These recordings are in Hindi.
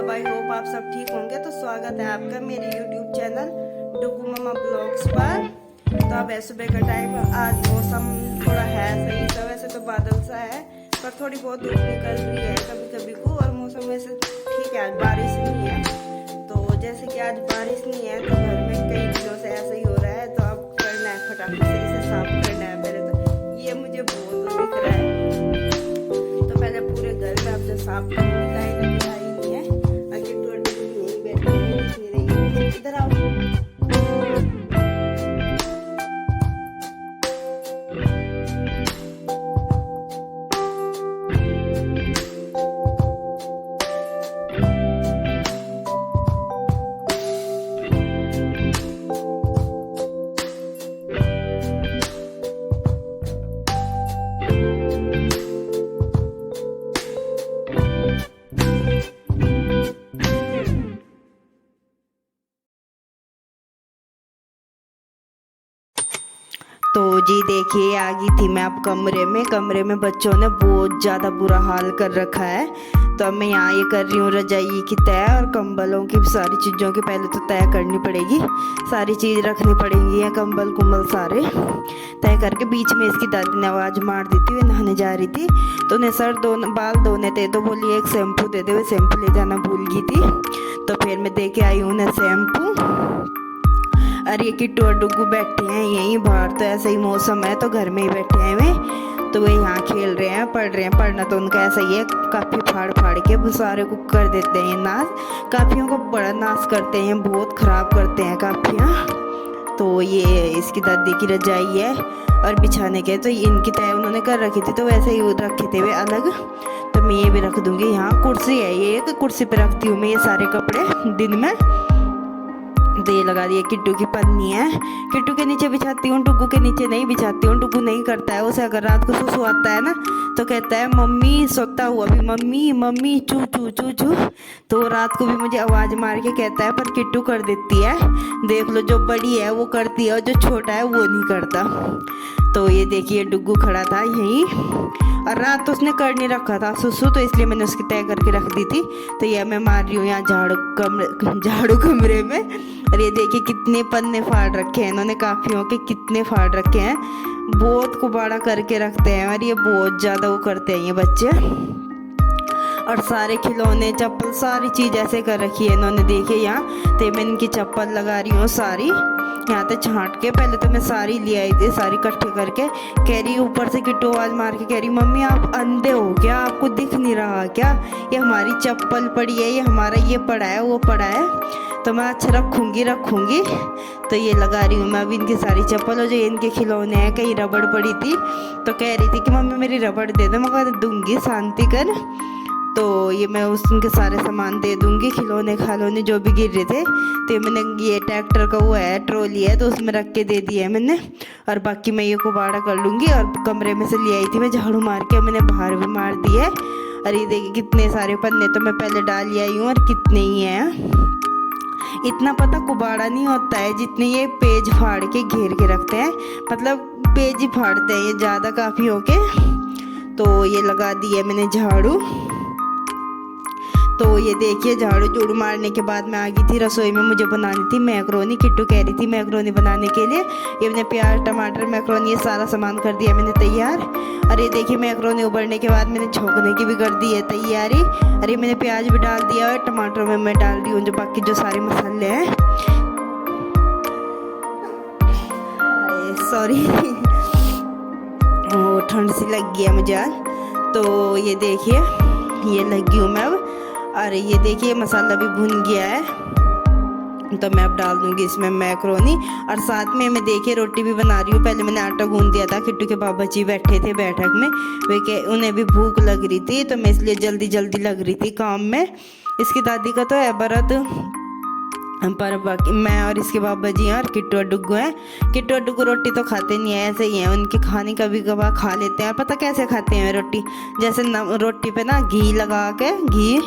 सब। आई होप आप सब ठीक होंगे। तो स्वागत है आपका मेरे यूट्यूब चैनल डुगू मम्मा ब्लॉग्स पर। तो अब है सुबह का टाइम। आज मौसम थोड़ा है सही सा, वैसे तो बादल सा है पर थोड़ी बहुत धूप निकल रही है कभी कभी को, और मौसम वैसे ठीक है। आज बारिश नहीं है, तो जैसे कि आज बारिश नहीं है तो घर में कई दिनों से ऐसा ही हो रहा है। तो अब करना है फटाफट से इसे साफ करना है। पहले तो ये मुझे बहुत दिख रहा है, तो पहले पूरे घर में अब जो साफ करूँगी। इधर आओ। तो जी देखिए, आ गई थी मैं अब कमरे में बच्चों ने बहुत ज़्यादा बुरा हाल कर रखा है। तो अब मैं यहाँ ये कर रही हूँ रजाई की तय और कंबलों की सारी चीज़ों की पहले तो तय करनी पड़ेगी। सारी चीज़ रखनी पड़ेगी, या कंबल कुंबल सारे तय करके। बीच में इसकी दादी ने आवाज़ मार दी थी, वे नहाने जा रही थी तो उन्हें बाल धोने थे, तो बोली एक शैम्पू दे दे। वे शैम्पू ले जाना भूल गई थी, तो फिर मैं दे के आई हूँ उन्हें शैम्पू। और ये किट्टू और डुगू बैठे हैं यहीं बाहर। तो ऐसा ही मौसम है तो घर में ही बैठे हैं वे। तो वे यहाँ खेल रहे हैं, पढ़ रहे हैं। पढ़ना तो उनका ऐसा ही है, काफ़ी फाड़ के सारे को कर देते हैं नाश। काफ़ियों को बड़ा नाश करते हैं, बहुत ख़राब करते हैं काफ़ियाँ। तो ये इसकी दादी की रजाई है और बिछाने के तो इनकी तय उन्होंने कर रखी थी, तो वैसे ही रखे थे वे अलग। तो मैं ये भी रख दूँगी। यहाँ कुर्सी है, ये एक कुर्सी पर रखती हूँ मैं ये सारे कपड़े दिन में। दे लगा दिए। किट्टू की पन्नी है, किट्टू के नीचे बिछाती हूँ, टुगू के नीचे नहीं बिछाती हूँ। टुगू नहीं करता है, उसे अगर रात को सुसु आता है ना तो कहता है मम्मी सोता हुआ भी, मम्मी मम्मी चू चू चू चू। तो रात को भी मुझे आवाज़ मार के कहता है, पर किट्टू कर देती है। देख लो, जो बड़ी है वो करती है और जो छोटा है वो नहीं करता। तो ये देखिए डुगू खड़ा था यहीं, और रात तो उसने कर नहीं रखा था सुसु, तो इसलिए मैंने उसकी तय करके रख दी थी। तो यह मैं मार रही हूँ यहाँ झाड़ू कमरे में। और ये देखिए कितने पन्ने फाड़ रखे हैं इन्होंने, काफियों के कितने फाड़ रखे हैं। बहुत कुबाड़ा करके रखते हैं और ये बहुत ज़्यादा वो करते हैं ये बच्चे। और सारे खिलौने चप्पल सारी चीज़ ऐसे कर रखी है इन्होंने। देखिए यहाँ तो मैं इनकी चप्पल लगा रही हूँ सारी यहाँ तो छांट के। पहले तो मैं सारी ले आई थी, सारी इकट्ठे करके। कह रही ऊपर से किट्टू आवाज़ मार के कह रही मम्मी आप अंधे हो क्या, आपको दिख नहीं रहा क्या? ये हमारी चप्पल पड़ी है, ये हमारा ये पड़ा है वो पड़ा है। तो मैं अच्छा रखूँगी। तो ये लगा रही हूँ मैं अभी इनकी सारी चप्पल। और जो इनके खिलौने हैं, कहीं रबड़ पड़ी थी तो कह रही थी कि मम्मी मेरी रबड़ दे दो। मैं दूंगी, शांति कर। तो ये मैं उनके सारे सामान दे दूंगी, खिलौने खालौने जो भी गिर रहे थे। तो मैंने ये ट्रैक्टर का वो है, ट्रॉली है, तो उसमें रख के दे दिया है मैंने। और बाकी मैं ये कुबाड़ा कर लूँगी। और कमरे में से ले आई थी मैं झाड़ू मार के, मैंने बाहर भी मार दी है। और ये देखिए कितने सारे पन्ने तो मैं पहले डाल आई हूँ, और कितने ही हैं। इतना पता कुबाड़ा नहीं होता है जितने ये पेज फाड़ के घेर के रखते हैं, मतलब पेज ही फाड़ते हैं ये ज़्यादा काफ़ी होके। तो ये लगा दी है मैंने झाड़ू। तो ये देखिए झाड़ू झूड़ू मारने के बाद मैं आ गई थी रसोई में। मुझे बनानी थी मैक्रोनी। किट्टू कह रही थी मैक्रोनी बनाने के लिए। ये मैंने प्याज टमाटर मैक्रोनी ये सारा सामान कर दिया मैंने तैयार। और ये देखिए मैक्रोनी उबलने के बाद मैंने छोंकने की भी कर दी है तैयारी। और ये मैंने प्याज भी डाल दिया और टमाटर में मैं डाल रही हूँ जो बाकी जो सारे मसाले हैं। सॉरी वो ठंड सी लग गया मुझे आज। तो ये देखिए ये लगी हूँ मैं अब। और ये देखिए मसाला भी भुन गया है, तो मैं अब डाल दूंगी इसमें मैक्रोनी। और साथ में मैं देखिए रोटी भी बना रही हूँ। पहले मैंने आटा गूंद दिया था। किट्टू के बाबा जी बैठे थे बैठक में, वे उन्हें भी भूख लग रही थी, तो मैं इसलिए जल्दी लग रही थी काम में। इसकी दादी का तो है व्रत, पर बाकी मैं और इसके बाबा जी हैं और किट्टू और डुगू हैं। किट्टू और डुगू रोटी तो खाते नहीं है, ऐसे ही हैं। उनकी खाने कभी कभार खा लेते हैं। पता कैसे खाते हैं रोटी? जैसे रोटी पे ना घी लगा के, घी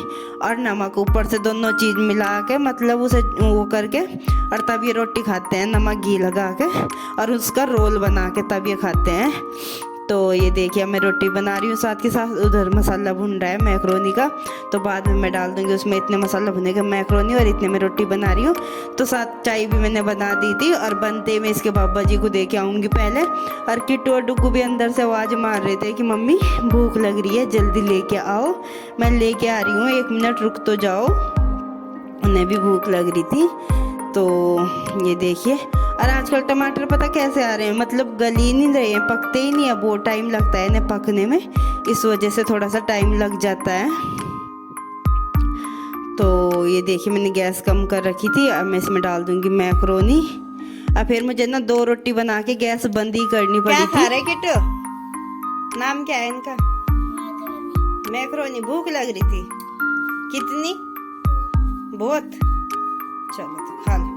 और नमक ऊपर से दोनों चीज़ मिला के, मतलब उसे वो करके, और तब ये रोटी खाते हैं नमक घी लगा के, और उसका रोल बना के तब ये खाते हैं। तो ये देखिए मैं रोटी बना रही हूँ, साथ के साथ उधर मसाला भुन रहा है मैक्रोनी का। तो बाद में मैं डाल दूंगी उसमें, इतने मसाला भुनेगा मैक्रोनी और इतने में रोटी बना रही हूँ। तो साथ चाय भी मैंने बना दी थी और बनते मैं इसके बाबा जी को दे के आऊँगी पहले। और किट्टू और डुग्गू भी अंदर से आवाज़ मार रहे थे कि मम्मी भूख लग रही है, जल्दी लेके आओ। मैं लेके आ रही हूँ, 1 मिनट रुक तो जाओ, उन्हें भी भूख लग रही थी। तो ये देखिए, और आजकल टमाटर पता कैसे आ रहे हैं, मतलब गल ही नहीं रहे हैं, पकते ही नहीं है, बहुत टाइम लगता है इन्हें पकने में, इस वजह से थोड़ा सा टाइम लग जाता है। तो ये देखिए मैंने गैस कम कर रखी थी, अब मैं इसमें डाल दूंगी मैक्रोनी। और फिर मुझे ना 2 रोटी बना के गैस बंद ही करनी पड़ी थी। क्या खा रहे किट्टू? नाम क्या है इनका? मैक्रोनी। भूख लग रही थी कितनी? बहुत। चलो तो खा लो।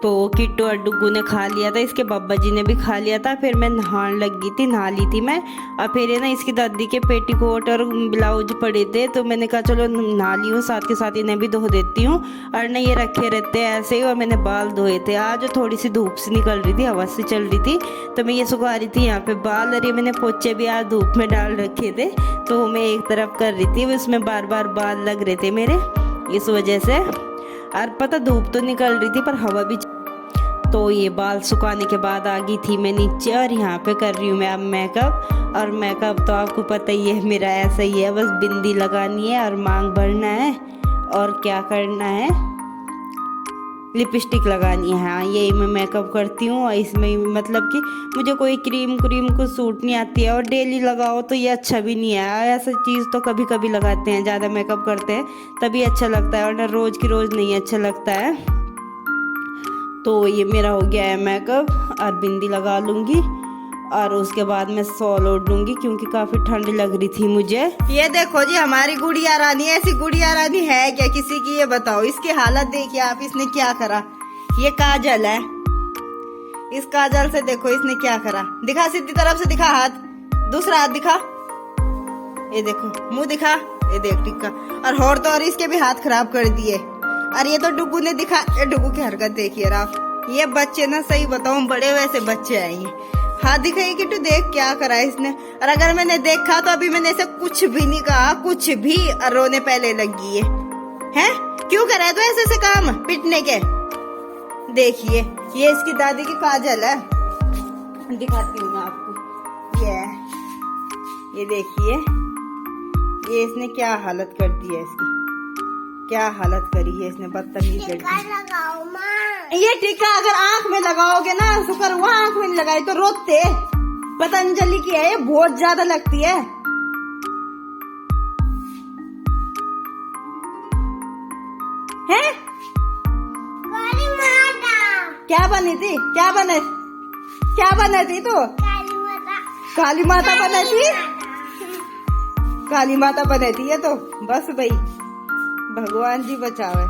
तो किट्टू और डुग्गू ने खा लिया था, इसके बाबा जी ने भी खा लिया था। फिर मैं नहाने लगी थी, नहा ली थी मैं। और फिर ये ना इसकी दादी के पेटीकोट और ब्लाउज पड़े थे, तो मैंने कहा चलो नहा ली हूँ, साथ के साथ इन्हें भी धो देती हूँ। और ना ये रखे रहते हैं ऐसे ही। और मैंने बाल धोए थे आज, थोड़ी सी धूप से निकल रही थी, हवा से चल रही थी, तो मैं ये सुखा रही थी यहाँ पे बाल। और ये मैंने पोचे भी आज धूप में डाल रखे थे, तो मैं एक तरफ कर रही थी, उसमें बार बार बाल लग रहे थे मेरे, इस वजह से। और पता धूप तो निकल रही थी पर हवा भी। तो ये बाल सुखाने के बाद आ गई थी मैं नीचे, और यहाँ पे कर रही हूँ मैं अब मेकअप। और मेकअप तो आपको पता ही है मेरा ऐसा ही है, बस बिंदी लगानी है और मांग भरना है, और क्या करना है, लिपस्टिक लगानी है। हाँ, यही मैं मेकअप करती हूँ। और इसमें मतलब कि मुझे कोई क्रीम को सूट नहीं आती है, और डेली लगाओ तो ये अच्छा भी नहीं है। ऐसा चीज़ तो कभी कभी लगाते हैं, ज़्यादा मेकअप करते हैं तभी अच्छा लगता है, वरना रोज़ की रोज़ नहीं अच्छा लगता है। तो ये मेरा हो गया है मेकअप, और बिंदी लगा लूँगी, और उसके बाद मैं शॉल ओढ़ लूँगी क्योंकि काफ़ी ठंड लग रही थी मुझे। ये देखो जी हमारी गुड़िया रानी, ऐसी गुड़िया रानी है क्या किसी की? ये बताओ, इसकी हालत देखिए आप, इसने क्या करा। ये काजल है, इस काजल से देखो इसने क्या करा। दिखा सीधी तरफ से दिखा हाथ, दूसरा हाथ दिखा, ये देखो मुंह दिखा, ये देख टिक्का। और होर तो और इसके भी हाथ खराब कर दिए। और ये तो डुग्गू ने दिखा, डुग्गू की हरकत देखिए आप। ये बच्चे ना सही बताऊं बड़े वैसे बच्चे हैं ये। हाथ दिखाइए कि तू देख क्या करा इसने। और अगर मैंने देखा तो अभी मैंने ऐसे कुछ भी नहीं कहा, कुछ भी, और रोने पहले लगी है? क्यों करा है तो ऐसे ऐसे काम पिटने के? देखिए ये इसकी दादी की काजल है, दिखाती हूँ मैं आपको। ये देखिए, ये इसने क्या हालत कर दी है इसकी, क्या हालत करी है इसने, बदतमीज लड़की। ये टीका अगर आंख में लगाओगे ना, शुक्र हुआ आंख में नहीं लगाई तो रोते। पतंजलि की है ये, बहुत ज्यादा लगती है। हैं? काली माता। क्या बनी थी? क्या बने थी तू? काली माता बनी थी। काली माता बनी थी ये तो। बस भाई भगवान जी बचावे।